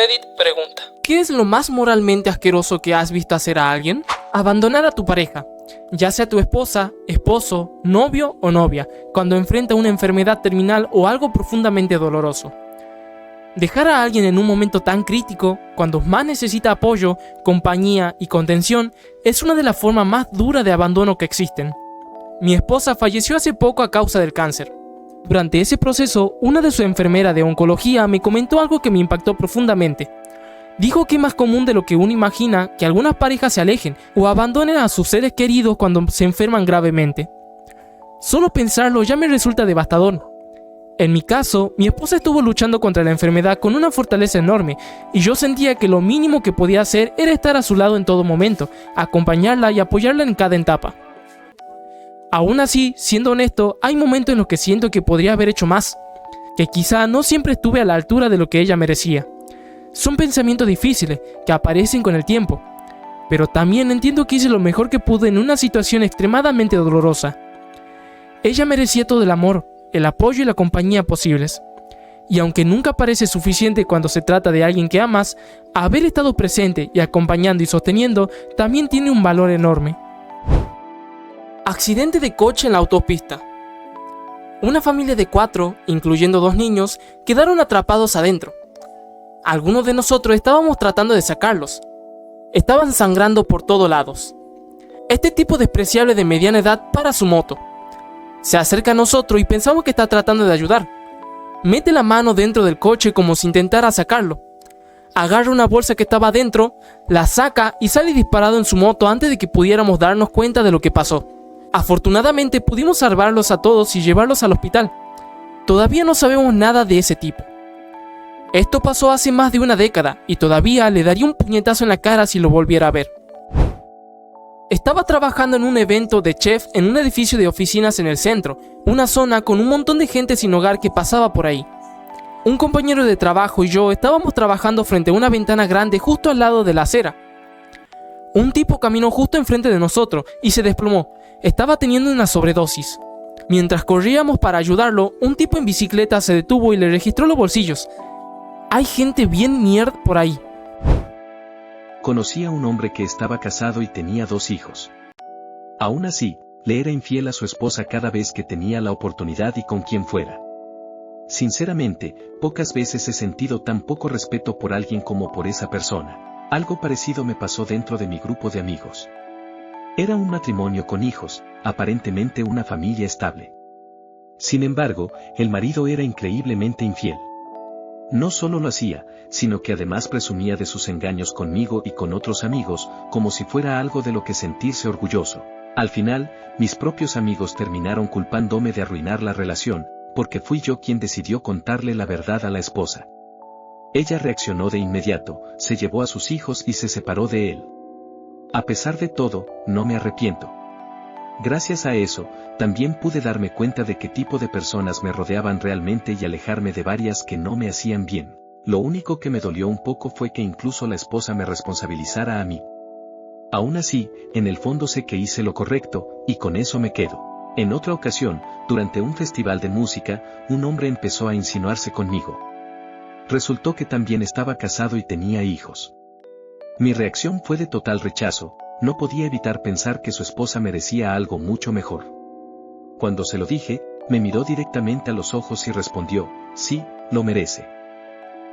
Reddit pregunta: ¿qué es lo más moralmente asqueroso que has visto hacer a alguien? Abandonar a tu pareja, ya sea tu esposa, esposo, novio o novia, cuando enfrenta una enfermedad terminal o algo profundamente doloroso. Dejar a alguien en un momento tan crítico, cuando más necesita apoyo, compañía y contención, es una de las formas más duras de abandono que existen. Mi esposa falleció hace poco a causa del cáncer. Durante ese proceso, una de sus enfermeras de oncología me comentó algo que me impactó profundamente. Dijo que es más común de lo que uno imagina que algunas parejas se alejen o abandonen a sus seres queridos cuando se enferman gravemente. Solo pensarlo ya me resulta devastador. En mi caso, mi esposa estuvo luchando contra la enfermedad con una fortaleza enorme y yo sentía que lo mínimo que podía hacer era estar a su lado en todo momento, acompañarla y apoyarla en cada etapa. Aún así, siendo honesto, hay momentos en los que siento que podría haber hecho más, que quizá no siempre estuve a la altura de lo que ella merecía. Son pensamientos difíciles que aparecen con el tiempo, pero también entiendo que hice lo mejor que pude en una situación extremadamente dolorosa. Ella merecía todo el amor, el apoyo y la compañía posibles. Y aunque nunca parece suficiente cuando se trata de alguien que amas, haber estado presente y acompañando y sosteniendo también tiene un valor enorme. Accidente de coche en la autopista. Una familia de 4, incluyendo 2 niños, quedaron atrapados adentro. Algunos de nosotros estábamos tratando de sacarlos. Estaban sangrando por todos lados. Este tipo despreciable de mediana edad para su moto. Se acerca a nosotros y pensamos que está tratando de ayudar. Mete la mano dentro del coche como si intentara sacarlo. Agarra una bolsa que estaba adentro, la saca y sale disparado en su moto antes de que pudiéramos darnos cuenta de lo que pasó. Afortunadamente pudimos salvarlos a todos y llevarlos al hospital. Todavía no sabemos nada de ese tipo. Esto pasó hace más de una década y todavía le daría un puñetazo en la cara si lo volviera a ver. Estaba trabajando en un evento de chef en un edificio de oficinas en el centro, una zona con un montón de gente sin hogar que pasaba por ahí. Un compañero de trabajo y yo estábamos trabajando frente a una ventana grande justo al lado de la acera. Un tipo caminó justo enfrente de nosotros y se desplomó. Estaba teniendo una sobredosis. Mientras corríamos para ayudarlo, un tipo en bicicleta se detuvo y le registró los bolsillos. Hay gente bien mierda por ahí. Conocí a un hombre que estaba casado y tenía 2 hijos. Aún así, le era infiel a su esposa cada vez que tenía la oportunidad y con quien fuera. Sinceramente, pocas veces he sentido tan poco respeto por alguien como por esa persona. Algo parecido me pasó dentro de mi grupo de amigos. Era un matrimonio con hijos, aparentemente una familia estable. Sin embargo, el marido era increíblemente infiel. No solo lo hacía, sino que además presumía de sus engaños conmigo y con otros amigos, como si fuera algo de lo que sentirse orgulloso. Al final, mis propios amigos terminaron culpándome de arruinar la relación, porque fui yo quien decidió contarle la verdad a la esposa. Ella reaccionó de inmediato, se llevó a sus hijos y se separó de él. A pesar de todo, no me arrepiento. Gracias a eso, también pude darme cuenta de qué tipo de personas me rodeaban realmente y alejarme de varias que no me hacían bien. Lo único que me dolió un poco fue que incluso la esposa me responsabilizara a mí. Aún así, en el fondo sé que hice lo correcto, y con eso me quedo. En otra ocasión, durante un festival de música, un hombre empezó a insinuarse conmigo. Resultó que también estaba casado y tenía hijos. Mi reacción fue de total rechazo. No podía evitar pensar que su esposa merecía algo mucho mejor. Cuando se lo dije, me miró directamente a los ojos y respondió, sí, lo merece.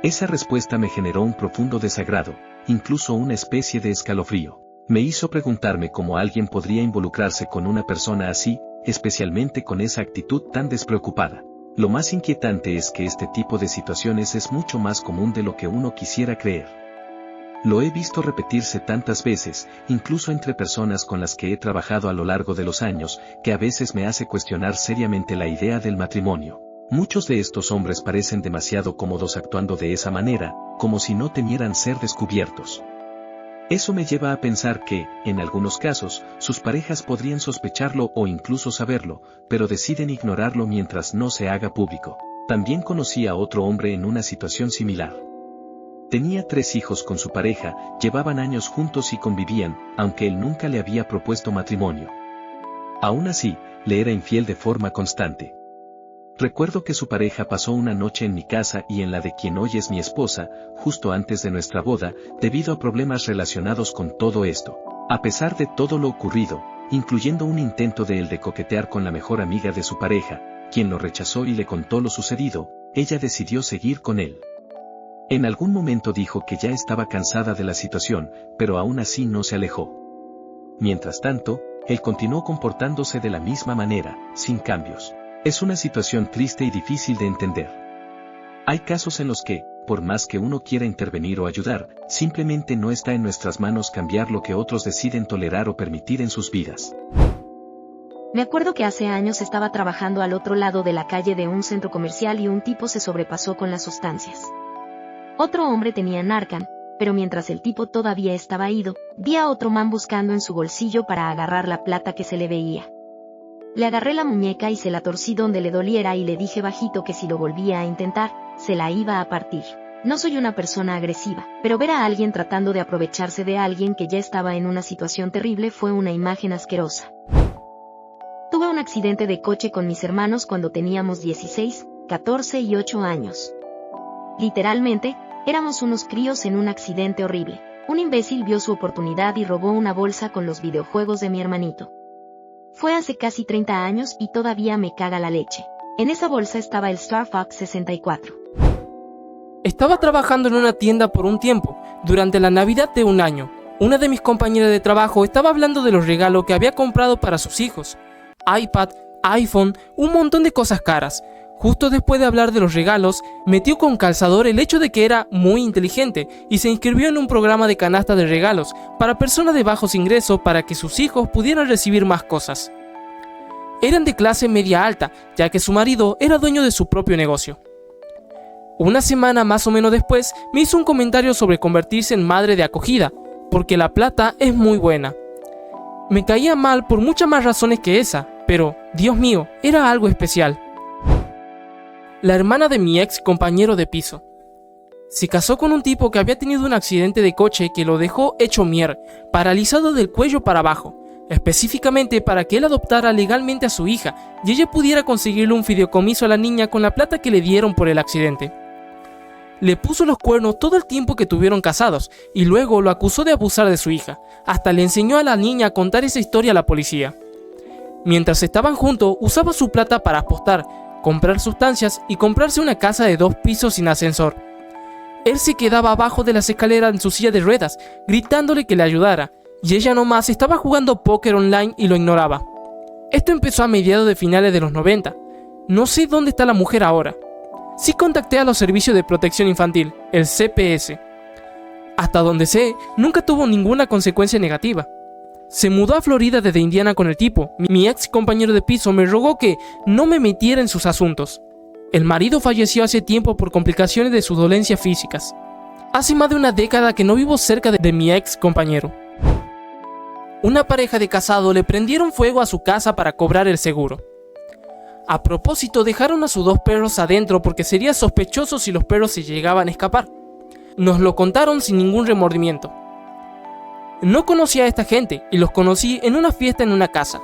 Esa respuesta me generó un profundo desagrado, incluso una especie de escalofrío. Me hizo preguntarme cómo alguien podría involucrarse con una persona así, especialmente con esa actitud tan despreocupada. Lo más inquietante es que este tipo de situaciones es mucho más común de lo que uno quisiera creer. Lo he visto repetirse tantas veces, incluso entre personas con las que he trabajado a lo largo de los años, que a veces me hace cuestionar seriamente la idea del matrimonio. Muchos de estos hombres parecen demasiado cómodos actuando de esa manera, como si no temieran ser descubiertos. Eso me lleva a pensar que, en algunos casos, sus parejas podrían sospecharlo o incluso saberlo, pero deciden ignorarlo mientras no se haga público. También conocí a otro hombre en una situación similar. Tenía 3 hijos con su pareja, llevaban años juntos y convivían, aunque él nunca le había propuesto matrimonio. Aún así, le era infiel de forma constante. Recuerdo que su pareja pasó una noche en mi casa y en la de quien hoy es mi esposa, justo antes de nuestra boda, debido a problemas relacionados con todo esto. A pesar de todo lo ocurrido, incluyendo un intento de él de coquetear con la mejor amiga de su pareja, quien lo rechazó y le contó lo sucedido, ella decidió seguir con él. En algún momento dijo que ya estaba cansada de la situación, pero aún así no se alejó. Mientras tanto, él continuó comportándose de la misma manera, sin cambios. Es una situación triste y difícil de entender. Hay casos en los que, por más que uno quiera intervenir o ayudar, simplemente no está en nuestras manos cambiar lo que otros deciden tolerar o permitir en sus vidas. Me acuerdo que hace años estaba trabajando al otro lado de la calle de un centro comercial y un tipo se sobrepasó con las sustancias. Otro hombre tenía Narcan, pero mientras el tipo todavía estaba ido, vi a otro man buscando en su bolsillo para agarrar la plata que se le veía. Le agarré la muñeca y se la torcí donde le doliera y le dije bajito que si lo volvía a intentar, se la iba a partir. No soy una persona agresiva, pero ver a alguien tratando de aprovecharse de alguien que ya estaba en una situación terrible fue una imagen asquerosa. Tuve un accidente de coche con mis hermanos cuando teníamos 16, 14 y 8 años. Literalmente, éramos unos críos en un accidente horrible. Un imbécil vio su oportunidad y robó una bolsa con los videojuegos de mi hermanito. Fue hace casi 30 años y todavía me caga la leche. En esa bolsa estaba el Star Fox 64. Estaba trabajando en una tienda por un tiempo, durante la Navidad de un año. Una de mis compañeras de trabajo estaba hablando de los regalos que había comprado para sus hijos. iPad, iPhone, un montón de cosas caras. Justo después de hablar de los regalos, metió con calzador el hecho de que era muy inteligente y se inscribió en un programa de canasta de regalos para personas de bajos ingresos para que sus hijos pudieran recibir más cosas. Eran de clase media alta, ya que su marido era dueño de su propio negocio. Una semana más o menos después, me hizo un comentario sobre convertirse en madre de acogida, porque la plata es muy buena. Me caía mal por muchas más razones que esa, pero, Dios mío, era algo especial. La hermana de mi ex compañero de piso. Se casó con un tipo que había tenido un accidente de coche que lo dejó hecho mierda, paralizado del cuello para abajo, específicamente para que él adoptara legalmente a su hija y ella pudiera conseguirle un fideicomiso a la niña con la plata que le dieron por el accidente. Le puso los cuernos todo el tiempo que tuvieron casados y luego lo acusó de abusar de su hija, hasta le enseñó a la niña a contar esa historia a la policía. Mientras estaban juntos, usaba su plata para apostar, comprar sustancias y comprarse una casa de 2 pisos sin ascensor. Él se quedaba abajo de las escaleras en su silla de ruedas, gritándole que le ayudara, y ella nomás estaba jugando póker online y lo ignoraba. Esto empezó a mediados de finales de los 90. No sé dónde está la mujer ahora. Sí contacté a los servicios de protección infantil, el CPS. Hasta donde sé, nunca tuvo ninguna consecuencia negativa. Se mudó a Florida desde Indiana con el tipo. Mi ex compañero de piso me rogó que no me metiera en sus asuntos. El marido falleció hace tiempo por complicaciones de sus dolencias físicas. Hace más de una década que no vivo cerca de mi ex compañero. Una pareja de casados le prendieron fuego a su casa para cobrar el seguro. A propósito, dejaron a sus 2 perros adentro porque sería sospechoso si los perros se llegaban a escapar. Nos lo contaron sin ningún remordimiento. No conocía a esta gente y los conocí en una fiesta en una casa.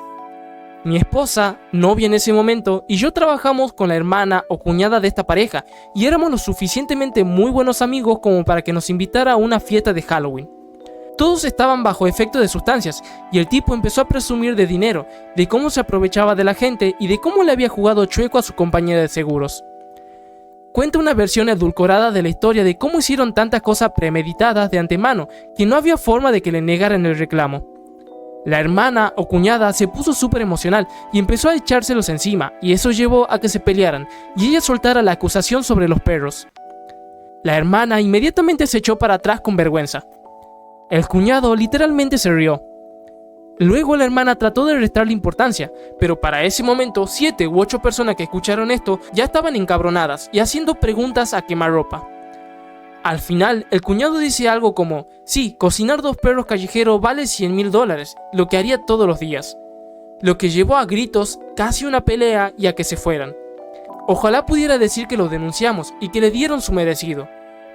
Mi esposa, novia en ese momento, y yo trabajamos con la hermana o cuñada de esta pareja y éramos lo suficientemente muy buenos amigos como para que nos invitara a una fiesta de Halloween. Todos estaban bajo efecto de sustancias y el tipo empezó a presumir de dinero, de cómo se aprovechaba de la gente y de cómo le había jugado chueco a su compañera de seguros. Cuenta una versión edulcorada de la historia de cómo hicieron tantas cosas premeditadas de antemano que no había forma de que le negaran el reclamo. La hermana o cuñada se puso súper emocional y empezó a echárselos encima, y eso llevó a que se pelearan y ella soltara la acusación sobre los perros. La hermana inmediatamente se echó para atrás con vergüenza. El cuñado literalmente se rió. Luego la hermana trató de restarle importancia, pero para ese momento 7 u 8 personas que escucharon esto ya estaban encabronadas y haciendo preguntas a quemarropa. Al final, el cuñado dice algo como: sí, cocinar 2 perros callejeros vale $100,000, lo que haría todos los días. Lo que llevó a gritos, casi una pelea y a que se fueran. Ojalá pudiera decir que lo denunciamos y que le dieron su merecido,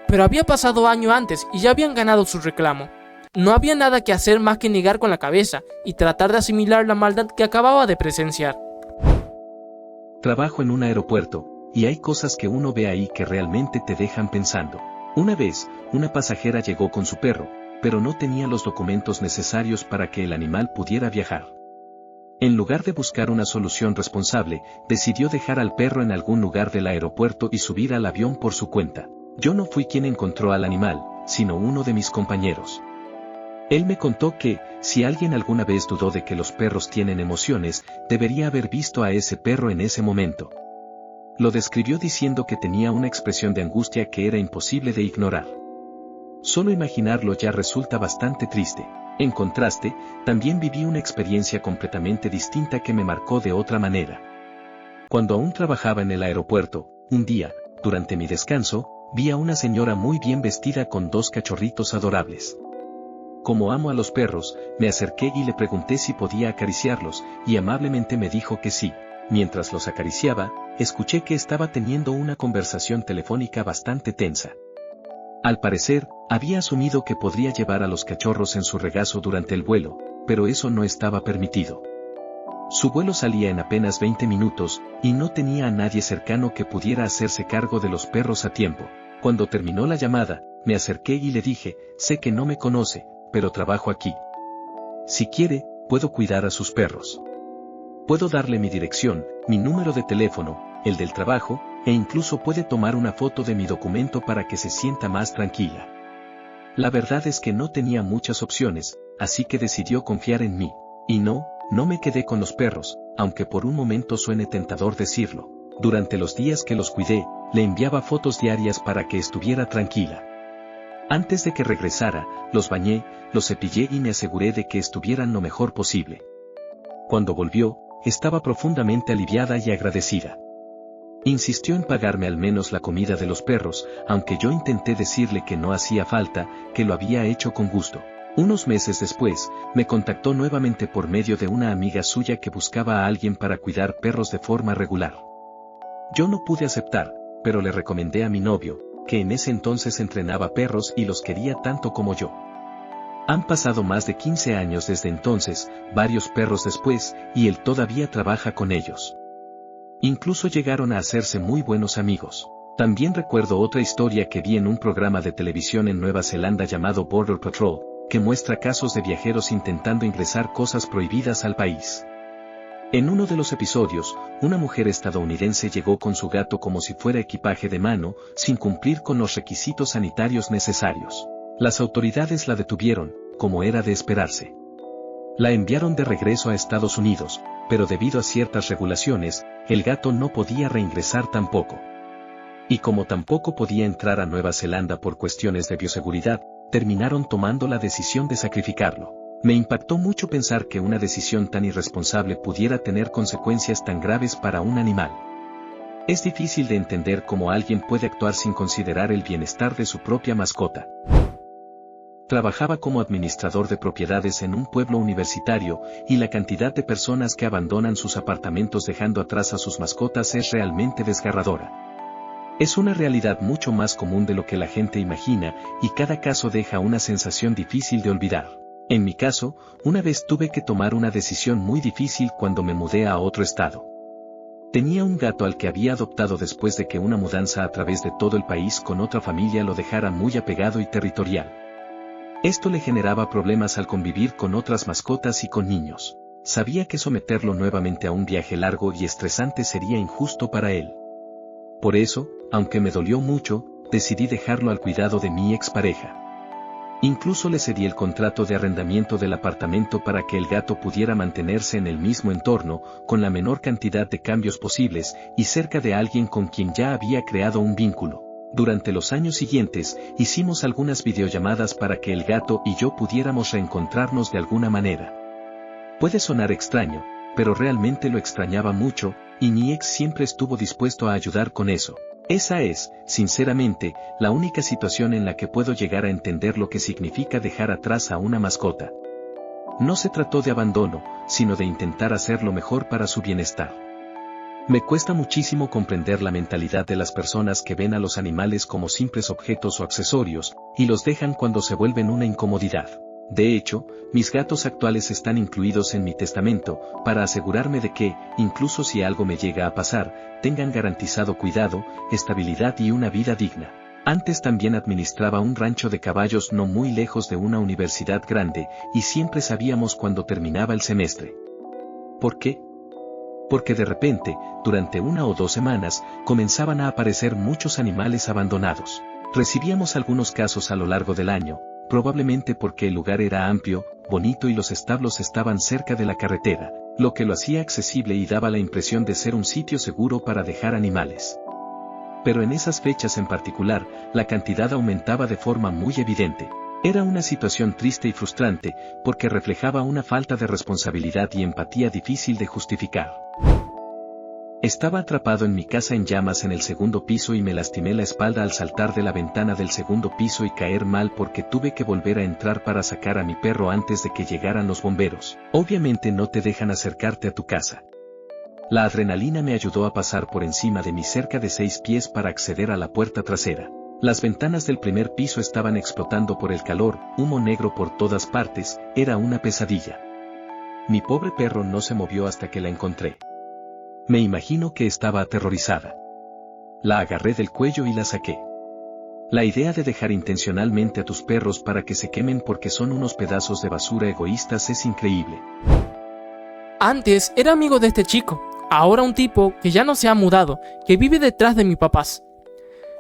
pero había pasado años antes y ya habían ganado su reclamo. No había nada que hacer más que negar con la cabeza y tratar de asimilar la maldad que acababa de presenciar. Trabajo en un aeropuerto, y hay cosas que uno ve ahí que realmente te dejan pensando. Una vez, una pasajera llegó con su perro, pero no tenía los documentos necesarios para que el animal pudiera viajar. En lugar de buscar una solución responsable, decidió dejar al perro en algún lugar del aeropuerto y subir al avión por su cuenta. Yo no fui quien encontró al animal, sino uno de mis compañeros. Él me contó que, si alguien alguna vez dudó de que los perros tienen emociones, debería haber visto a ese perro en ese momento. Lo describió diciendo que tenía una expresión de angustia que era imposible de ignorar. Solo imaginarlo ya resulta bastante triste. En contraste, también viví una experiencia completamente distinta que me marcó de otra manera. Cuando aún trabajaba en el aeropuerto, un día, durante mi descanso, vi a una señora muy bien vestida con 2 cachorritos adorables. Como amo a los perros, me acerqué y le pregunté si podía acariciarlos, y amablemente me dijo que sí. Mientras los acariciaba, escuché que estaba teniendo una conversación telefónica bastante tensa. Al parecer, había asumido que podría llevar a los cachorros en su regazo durante el vuelo, pero eso no estaba permitido. Su vuelo salía en apenas 20 minutos, y no tenía a nadie cercano que pudiera hacerse cargo de los perros a tiempo. Cuando terminó la llamada, me acerqué y le dije, sé que no me conoce, pero trabajo aquí. Si quiere, puedo cuidar a sus perros. Puedo darle mi dirección, mi número de teléfono, el del trabajo, e incluso puede tomar una foto de mi documento para que se sienta más tranquila. La verdad es que no tenía muchas opciones, así que decidió confiar en mí. Y no me quedé con los perros, aunque por un momento suene tentador decirlo. Durante los días que los cuidé, le enviaba fotos diarias para que estuviera tranquila. Antes de que regresara, los bañé, los cepillé y me aseguré de que estuvieran lo mejor posible. Cuando volvió, estaba profundamente aliviada y agradecida. Insistió en pagarme al menos la comida de los perros, aunque yo intenté decirle que no hacía falta, que lo había hecho con gusto. Unos meses después, me contactó nuevamente por medio de una amiga suya que buscaba a alguien para cuidar perros de forma regular. Yo no pude aceptar, pero le recomendé a mi novio, que en ese entonces entrenaba perros y los quería tanto como yo. Han pasado más de 15 años desde entonces, varios perros después, y él todavía trabaja con ellos. Incluso llegaron a hacerse muy buenos amigos. También recuerdo otra historia que vi en un programa de televisión en Nueva Zelanda llamado Border Patrol, que muestra casos de viajeros intentando ingresar cosas prohibidas al país. En uno de los episodios, una mujer estadounidense llegó con su gato como si fuera equipaje de mano, sin cumplir con los requisitos sanitarios necesarios. Las autoridades la detuvieron, como era de esperarse. La enviaron de regreso a Estados Unidos, pero debido a ciertas regulaciones, el gato no podía reingresar tampoco. Y como tampoco podía entrar a Nueva Zelanda por cuestiones de bioseguridad, terminaron tomando la decisión de sacrificarlo. Me impactó mucho pensar que una decisión tan irresponsable pudiera tener consecuencias tan graves para un animal. Es difícil de entender cómo alguien puede actuar sin considerar el bienestar de su propia mascota. Trabajaba como administrador de propiedades en un pueblo universitario, y la cantidad de personas que abandonan sus apartamentos dejando atrás a sus mascotas es realmente desgarradora. Es una realidad mucho más común de lo que la gente imagina, y cada caso deja una sensación difícil de olvidar. En mi caso, una vez tuve que tomar una decisión muy difícil cuando me mudé a otro estado. Tenía un gato al que había adoptado después de que una mudanza a través de todo el país con otra familia lo dejara muy apegado y territorial. Esto le generaba problemas al convivir con otras mascotas y con niños. Sabía que someterlo nuevamente a un viaje largo y estresante sería injusto para él. Por eso, aunque me dolió mucho, decidí dejarlo al cuidado de mi expareja. Incluso le cedí el contrato de arrendamiento del apartamento para que el gato pudiera mantenerse en el mismo entorno, con la menor cantidad de cambios posibles, y cerca de alguien con quien ya había creado un vínculo. Durante los años siguientes, hicimos algunas videollamadas para que el gato y yo pudiéramos reencontrarnos de alguna manera. Puede sonar extraño, pero realmente lo extrañaba mucho, y mi ex siempre estuvo dispuesto a ayudar con eso. Esa es, sinceramente, la única situación en la que puedo llegar a entender lo que significa dejar atrás a una mascota. No se trató de abandono, sino de intentar hacer lo mejor para su bienestar. Me cuesta muchísimo comprender la mentalidad de las personas que ven a los animales como simples objetos o accesorios, y los dejan cuando se vuelven una incomodidad. De hecho, mis gatos actuales están incluidos en mi testamento, para asegurarme de que, incluso si algo me llega a pasar, tengan garantizado cuidado, estabilidad y una vida digna. Antes también administraba un rancho de caballos no muy lejos de una universidad grande, y siempre sabíamos cuándo terminaba el semestre. ¿Por qué? Porque de repente, durante 1 o 2 semanas, comenzaban a aparecer muchos animales abandonados. Recibíamos algunos casos a lo largo del año, probablemente porque el lugar era amplio, bonito y los establos estaban cerca de la carretera, lo que lo hacía accesible y daba la impresión de ser un sitio seguro para dejar animales. Pero en esas fechas en particular, la cantidad aumentaba de forma muy evidente. Era una situación triste y frustrante, porque reflejaba una falta de responsabilidad y empatía difícil de justificar. Estaba atrapado en mi casa en llamas en el 2º piso y me lastimé la espalda al saltar de la ventana del 2º piso y caer mal porque tuve que volver a entrar para sacar a mi perro antes de que llegaran los bomberos. Obviamente no te dejan acercarte a tu casa. La adrenalina me ayudó a pasar por encima de mi cerca de 6 pies para acceder a la puerta trasera. Las ventanas del primer piso estaban explotando por el calor, humo negro por todas partes, era una pesadilla. Mi pobre perro no se movió hasta que la encontré. Me imagino que estaba aterrorizada. La agarré del cuello y la saqué. La idea de dejar intencionalmente a tus perros para que se quemen porque son unos pedazos de basura egoístas es increíble. Antes era amigo de este chico, ahora un tipo que ya no se ha mudado, que vive detrás de mis papás.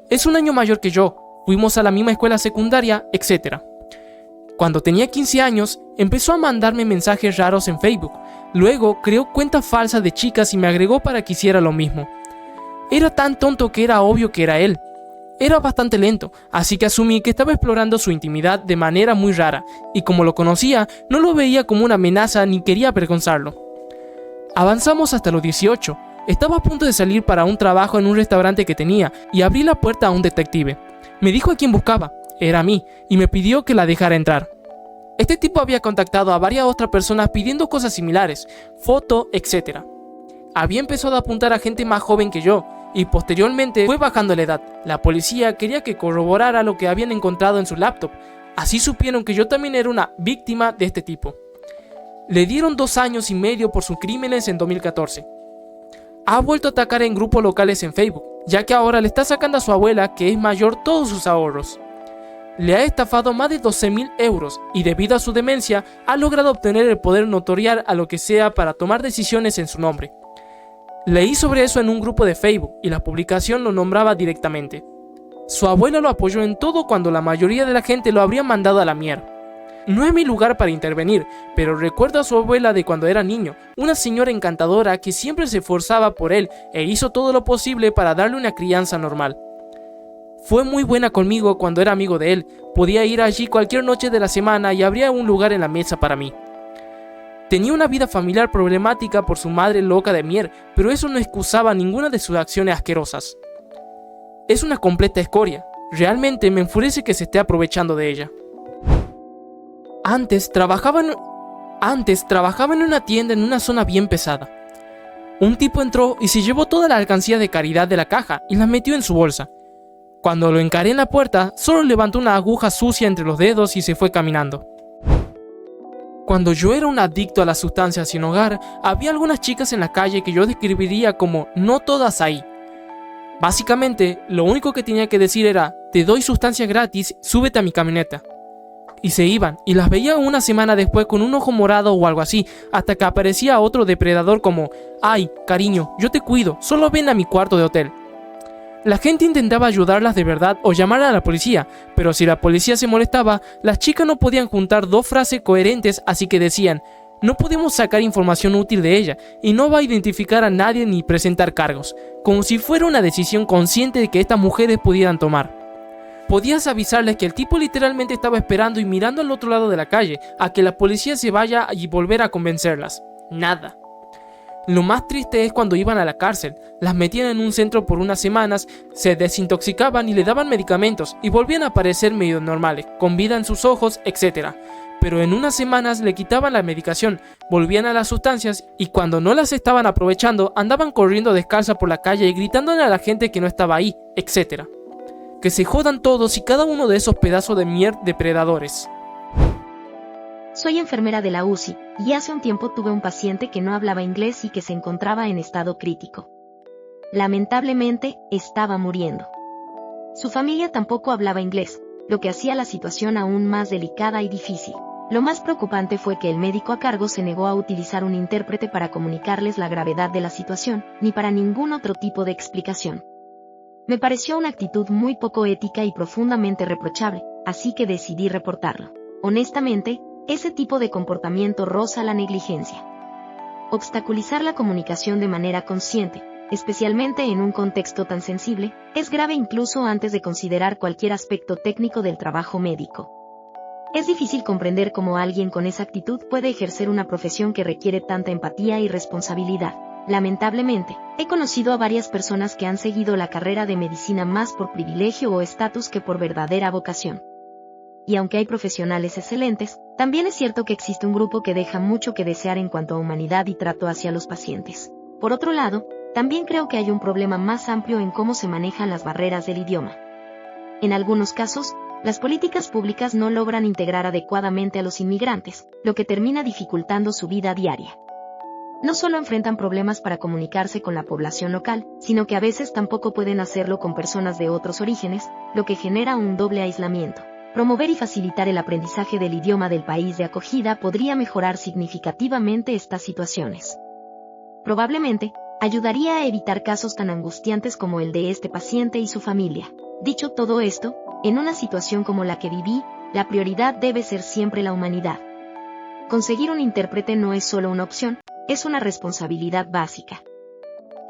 Es un año mayor que yo, fuimos a la misma escuela secundaria, etc. Cuando tenía 15 años, empezó a mandarme mensajes raros en Facebook. Luego creó cuentas falsas de chicas y me agregó para que hiciera lo mismo. Era tan tonto que era obvio que era él. Era bastante lento, así que asumí que estaba explorando su intimidad de manera muy rara, y como lo conocía, no lo veía como una amenaza ni quería avergonzarlo. Avanzamos hasta los 18. Estaba a punto de salir para un trabajo en un restaurante que tenía, y abrí la puerta a un detective. Me dijo a quién buscaba, era a mí, y me pidió que la dejara entrar. Este tipo había contactado a varias otras personas pidiendo cosas similares, foto, etc. Había empezado a apuntar a gente más joven que yo, y posteriormente fue bajando la edad. La policía quería que corroborara lo que habían encontrado en su laptop. Así supieron que yo también era una víctima de este tipo. Le dieron 2 años y medio por sus crímenes en 2014. Ha vuelto a atacar en grupos locales en Facebook, ya que ahora le está sacando a su abuela, que es mayor, todos sus ahorros. Le ha estafado más de 12.000 euros y debido a su demencia ha logrado obtener el poder notoriar a lo que sea para tomar decisiones en su nombre. Leí sobre eso en un grupo de Facebook y la publicación lo nombraba directamente. Su abuela lo apoyó en todo cuando la mayoría de la gente lo habría mandado a la mierda. No es mi lugar para intervenir, pero recuerdo a su abuela de cuando era niño, una señora encantadora que siempre se esforzaba por él e hizo todo lo posible para darle una crianza normal. Fue muy buena conmigo cuando era amigo de él, podía ir allí cualquier noche de la semana y habría un lugar en la mesa para mí. Tenía una vida familiar problemática por su madre loca de mierda, pero eso no excusaba ninguna de sus acciones asquerosas. Es una completa escoria, realmente me enfurece que se esté aprovechando de ella. Antes trabajaba en una tienda en una zona bien pesada. Un tipo entró y se llevó toda la alcancía de caridad de la caja y la metió en su bolsa. Cuando lo encaré en la puerta, solo levantó una aguja sucia entre los dedos y se fue caminando. Cuando yo era un adicto a las sustancias sin hogar, había algunas chicas en la calle que yo describiría como no todas ahí. Básicamente, lo único que tenía que decir era, te doy sustancias gratis, súbete a mi camioneta. Y se iban, y las veía una semana después con un ojo morado o algo así, hasta que aparecía otro depredador como, ay, cariño, yo te cuido, solo ven a mi cuarto de hotel. La gente intentaba ayudarlas de verdad o llamar a la policía, pero si la policía se molestaba, las chicas no podían juntar 2 frases coherentes, así que decían, no podemos sacar información útil de ella, y no va a identificar a nadie ni presentar cargos, como si fuera una decisión consciente de que estas mujeres pudieran tomar. Podías avisarles que el tipo literalmente estaba esperando y mirando al otro lado de la calle, a que la policía se vaya y volver a convencerlas. Nada. Lo más triste es cuando iban a la cárcel, las metían en un centro por unas semanas, se desintoxicaban y le daban medicamentos y volvían a aparecer medio normales, con vida en sus ojos, etc. Pero en unas semanas le quitaban la medicación, volvían a las sustancias y cuando no las estaban aprovechando andaban corriendo descalza por la calle y gritándole a la gente que no estaba ahí, etc. Que se jodan todos y cada uno de esos pedazos de mierda depredadores. Soy enfermera de la UCI, y hace un tiempo tuve un paciente que no hablaba inglés y que se encontraba en estado crítico. Lamentablemente, estaba muriendo. Su familia tampoco hablaba inglés, lo que hacía la situación aún más delicada y difícil. Lo más preocupante fue que el médico a cargo se negó a utilizar un intérprete para comunicarles la gravedad de la situación, ni para ningún otro tipo de explicación. Me pareció una actitud muy poco ética y profundamente reprochable, así que decidí reportarlo. Honestamente, ese tipo de comportamiento roza la negligencia. Obstaculizar la comunicación de manera consciente, especialmente en un contexto tan sensible, es grave incluso antes de considerar cualquier aspecto técnico del trabajo médico. Es difícil comprender cómo alguien con esa actitud puede ejercer una profesión que requiere tanta empatía y responsabilidad. Lamentablemente, he conocido a varias personas que han seguido la carrera de medicina más por privilegio o estatus que por verdadera vocación. Y aunque hay profesionales excelentes, también es cierto que existe un grupo que deja mucho que desear en cuanto a humanidad y trato hacia los pacientes. Por otro lado, también creo que hay un problema más amplio en cómo se manejan las barreras del idioma. En algunos casos, las políticas públicas no logran integrar adecuadamente a los inmigrantes, lo que termina dificultando su vida diaria. No solo enfrentan problemas para comunicarse con la población local, sino que a veces tampoco pueden hacerlo con personas de otros orígenes, lo que genera un doble aislamiento. Promover y facilitar el aprendizaje del idioma del país de acogida podría mejorar significativamente estas situaciones. Probablemente, ayudaría a evitar casos tan angustiantes como el de este paciente y su familia. Dicho todo esto, en una situación como la que viví, la prioridad debe ser siempre la humanidad. Conseguir un intérprete no es solo una opción, es una responsabilidad básica.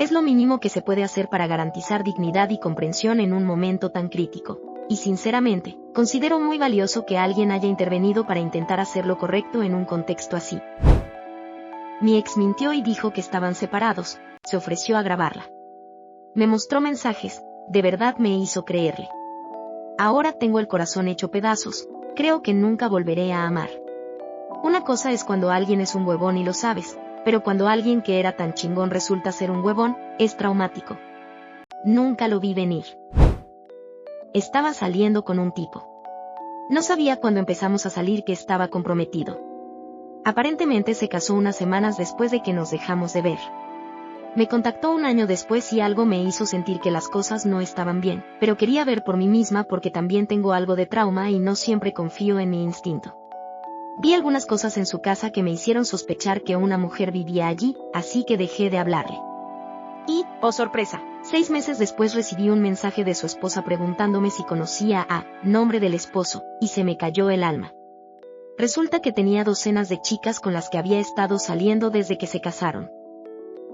Es lo mínimo que se puede hacer para garantizar dignidad y comprensión en un momento tan crítico. Y sinceramente, considero muy valioso que alguien haya intervenido para intentar hacer lo correcto en un contexto así. Mi ex mintió y dijo que estaban separados, se ofreció a grabarla. Me mostró mensajes, de verdad me hizo creerle. Ahora tengo el corazón hecho pedazos, creo que nunca volveré a amar. Una cosa es cuando alguien es un huevón y lo sabes, pero cuando alguien que era tan chingón resulta ser un huevón, es traumático. Nunca lo vi venir. Estaba saliendo con un tipo. No sabía cuando empezamos a salir que estaba comprometido. Aparentemente se casó unas semanas después de que nos dejamos de ver. Me contactó un año después y algo me hizo sentir que las cosas no estaban bien, pero quería ver por mí misma porque también tengo algo de trauma y no siempre confío en mi instinto. Vi algunas cosas en su casa que me hicieron sospechar que una mujer vivía allí, así que dejé de hablarle. Y, oh sorpresa, 6 meses después recibí un mensaje de su esposa preguntándome si conocía a nombre del esposo, y se me cayó el alma. Resulta que tenía docenas de chicas con las que había estado saliendo desde que se casaron.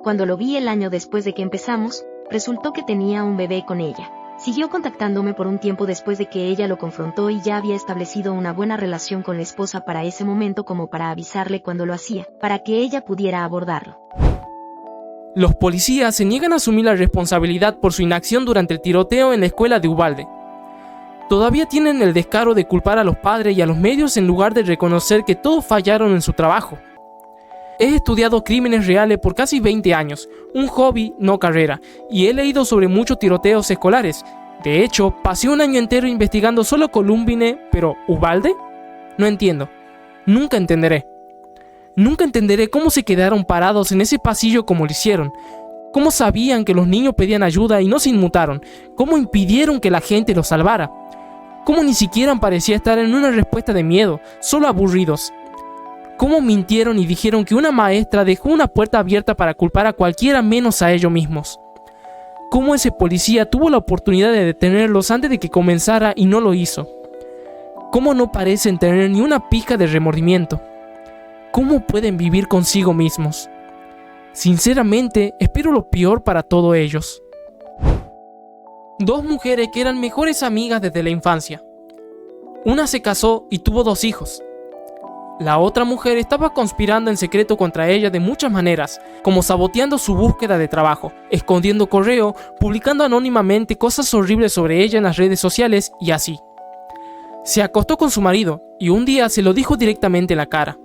Cuando lo vi el año después de que empezamos, resultó que tenía un bebé con ella. Siguió contactándome por un tiempo después de que ella lo confrontó y ya había establecido una buena relación con la esposa para ese momento como para avisarle cuando lo hacía, para que ella pudiera abordarlo. Los policías se niegan a asumir la responsabilidad por su inacción durante el tiroteo en la escuela de Uvalde. Todavía tienen el descaro de culpar a los padres y a los medios en lugar de reconocer que todos fallaron en su trabajo. He estudiado crímenes reales por casi 20 años, un hobby, no carrera, y he leído sobre muchos tiroteos escolares. De hecho, pasé un año entero investigando solo Columbine, pero ¿Uvalde? No entiendo. Nunca entenderé. Nunca entenderé cómo se quedaron parados en ese pasillo como lo hicieron. Cómo sabían que los niños pedían ayuda y no se inmutaron. Cómo impidieron que la gente los salvara. Cómo ni siquiera parecía estar en una respuesta de miedo, solo aburridos. Cómo mintieron y dijeron que una maestra dejó una puerta abierta para culpar a cualquiera menos a ellos mismos. Cómo ese policía tuvo la oportunidad de detenerlos antes de que comenzara y no lo hizo. Cómo no parecen tener ni una pizca de remordimiento. ¿Cómo pueden vivir consigo mismos? Sinceramente, espero lo peor para todos ellos. 2 mujeres que eran mejores amigas desde la infancia. Una se casó y tuvo 2 hijos. La otra mujer estaba conspirando en secreto contra ella de muchas maneras, como saboteando su búsqueda de trabajo, escondiendo correo, publicando anónimamente cosas horribles sobre ella en las redes sociales y así. Se acostó con su marido y un día se lo dijo directamente en la cara.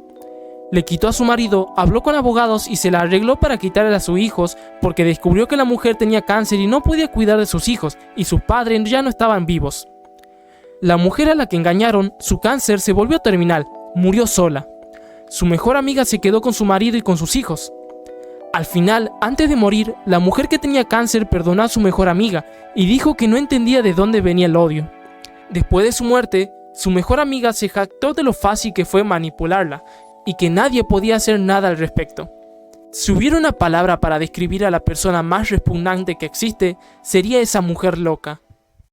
Le quitó a su marido, habló con abogados y se la arregló para quitarle a sus hijos porque descubrió que la mujer tenía cáncer y no podía cuidar de sus hijos y sus padres ya no estaban vivos. La mujer a la que engañaron, su cáncer se volvió terminal, murió sola. Su mejor amiga se quedó con su marido y con sus hijos. Al final, antes de morir, la mujer que tenía cáncer perdonó a su mejor amiga y dijo que no entendía de dónde venía el odio. Después de su muerte, su mejor amiga se jactó de lo fácil que fue manipularla y que nadie podía hacer nada al respecto. Si hubiera una palabra para describir a la persona más repugnante que existe, sería esa mujer loca.